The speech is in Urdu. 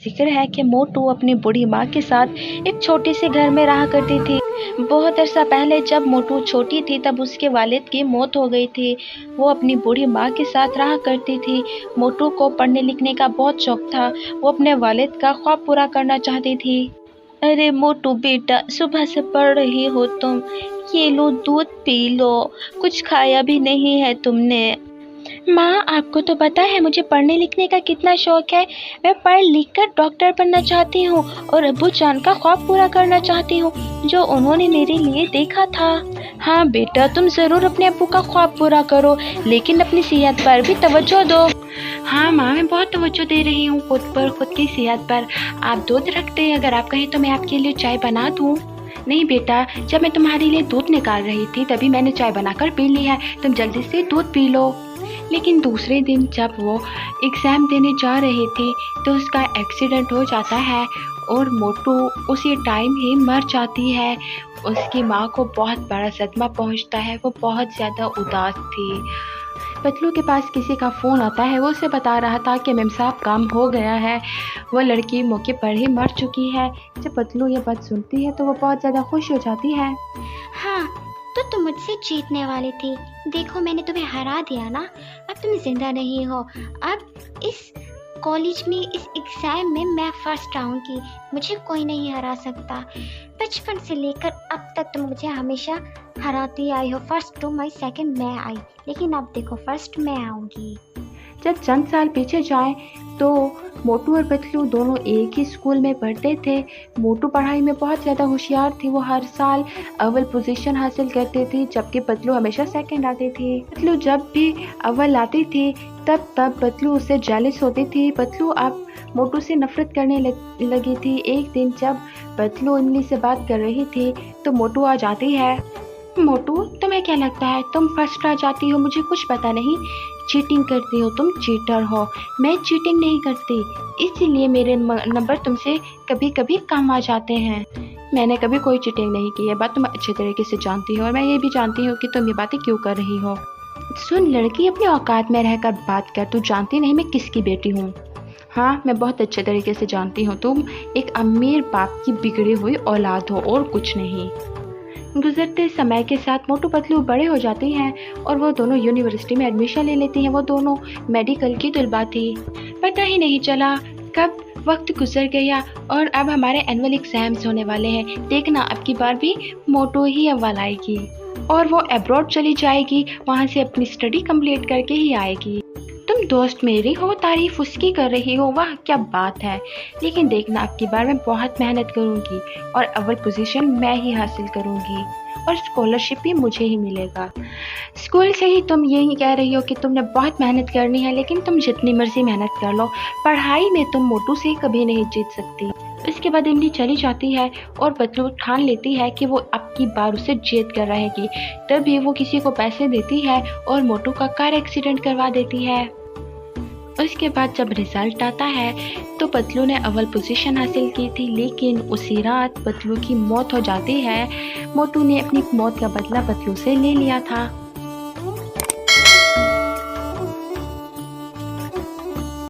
ذکر ہے کہ موٹو اپنی بوڑھی ماں کے ساتھ ایک چھوٹے سے گھر میں رہا کرتی تھی۔ بہت عرصہ پہلے جب موٹو چھوٹی تھی تب اس کے والد کی موت ہو گئی تھی۔ وہ اپنی بوڑھی ماں کے ساتھ رہا کرتی تھی۔ موٹو کو پڑھنے لکھنے کا بہت شوق تھا۔ وہ اپنے والد کا خواب پورا کرنا چاہتی تھی۔ ارے موٹو بیٹا، صبح سے پڑھ رہی ہو تم، یہ لو دودھ پی لو، کچھ کھایا بھی نہیں ہے تم نے۔ ماں، آپ کو تو پتا ہے مجھے پڑھنے لکھنے کا کتنا شوق ہے۔ میں پڑھ لکھ کر ڈاکٹر بننا چاہتی ہوں اور ابو جان کا خواب پورا کرنا چاہتی ہوں جو انہوں نے میرے لیے دیکھا تھا۔ ہاں بیٹا، تم ضرور اپنے ابو کا خواب پورا کرو، لیکن اپنی صحت پر بھی توجہ دو۔ ہاں ماں، میں بہت توجہ دے رہی ہوں خود پر، خود کی صحت پر۔ آپ دودھ رکھتے ہیں؟ اگر آپ کہیں تو میں آپ کے لیے چائے بنا دوں۔ نہیں بیٹا، جب میں تمہارے لیے دودھ نکال رہی تھی تبھی میں نے چائے بنا کر پی لی ہے، تم جلدی سے دودھ پی لو۔ لیکن دوسرے دن جب وہ ایگزام دینے جا رہی تھی تو اس کا ایکسیڈنٹ ہو جاتا ہے اور موٹو اسی ٹائم ہی مر جاتی ہے۔ اس کی ماں کو بہت بڑا صدمہ پہنچتا ہے، وہ بہت زیادہ اداس تھی۔ پتلو کے پاس کسی کا فون آتا ہے، وہ اسے بتا رہا تھا کہ میم صاحب کام ہو گیا ہے، وہ لڑکی موقع پر ہی مر چکی ہے۔ جب پتلو یہ بات سنتی ہے تو وہ بہت زیادہ خوش ہو جاتی ہے۔ ہاں، تو تم مجھ سے جیتنے والی تھی، دیکھو میں نے تمہیں ہرا دیا نا، اب تم زندہ نہیں ہو۔ اب اس کالج میں اس ایگزام میں فرسٹ آؤں گی، مجھے کوئی نہیں ہرا سکتا۔ بچپن سے لے کر اب تک تم مجھے ہمیشہ ہراتی آئی ہو، فرسٹ تم آئی، سیکنڈ میں آئی، لیکن اب دیکھو فرسٹ میں آؤں گی۔ جب چند سال پیچھے جائیں تو موٹو اور پتلو دونوں ایک ہی اسکول میں پڑھتے تھے۔ موٹو پڑھائی میں بہت زیادہ ہوشیار تھی، وہ ہر سال اول پوزیشن حاصل کرتی تھی جبکہ پتلو ہمیشہ سیکنڈ آتی تھی۔ پتلو جب بھی اول آتی تھی تب پتلو اسے جیلس ہوتی تھی۔ پتلو اب موٹو سے نفرت کرنے لگی تھی۔ ایک دن جب پتلو املی سے بات کر رہی تھی تو موٹو آ جاتی ہے۔ موٹو، تمہیں کیا لگتا ہے تم فرسٹ آ جاتی ہو؟ مجھے کچھ پتا نہیں، چیٹنگ کرتی ہو، تم چیٹر ہو۔ میں چیٹنگ نہیں کرتی، اسی لیے میرے نمبر تم سے کبھی کبھی کم آ جاتے ہیں۔ میں نے کبھی کوئی چیٹنگ نہیں کی ہے، بات تم اچھے طریقے سے جانتی ہو، اور میں یہ بھی جانتی ہوں کہ تم یہ باتیں کیوں کر رہی ہو۔ سن لڑکی، اپنے اوقات میں رہ کر بات کر، تو جانتی نہیں میں کس کی بیٹی ہوں؟ ہاں، میں بہت اچھے طریقے سے جانتی ہوں، تم ایک امیر باپ کی بگڑی ہوئی اولاد ہو اور کچھ نہیں۔ گزرتے سمے کے ساتھ موٹو پتلو بڑے ہو جاتی ہیں اور وہ دونوں یونیورسٹی میں ایڈمیشن لے لیتی ہیں۔ وہ دونوں میڈیکل کی طلباء تھی۔ پتہ ہی نہیں چلا کب وقت گزر گیا اور اب ہمارے اینول ایگزامز ہونے والے ہیں۔ دیکھنا اب کی بار بھی موٹو ہی اول آئے گی اور وہ ایبراڈ چلی جائے گی، وہاں سے اپنی اسٹڈی کمپلیٹ کر کے ہی آئے گی۔ تم دوست میری ہو، تعریف اس کی کر رہی ہو، واہ کیا بات ہے۔ لیکن دیکھنا اب کی بار میں بہت محنت کروں گی اور اول پوزیشن میں ہی حاصل کروں گی اور اسکالرشپ بھی مجھے ہی ملے گا۔ اسکول سے ہی تم یہی کہہ رہی ہو کہ تم نے بہت محنت کرنی ہے، لیکن تم جتنی مرضی محنت کر لو، پڑھائی میں تم موٹو سے کبھی نہیں جیت سکتی۔ اس کے بعد املی چلی جاتی ہے اور پتلو ٹھان لیتی ہے کہ وہ اب کی بار اسے جیت کر رہے گی۔ تبھی وہ کسی کو پیسے دیتی ہے اور موٹو کا کار ایکسیڈنٹ کروا دیتی ہے۔ اس کے بعد جب رزلٹ آتا ہے تو پتلو نے اول پوزیشن حاصل کی تھی، لیکن اسی رات پتلو کی موت ہو جاتی ہے۔ موٹو نے اپنی موت کا بدلہ پتلو سے لے لیا تھا۔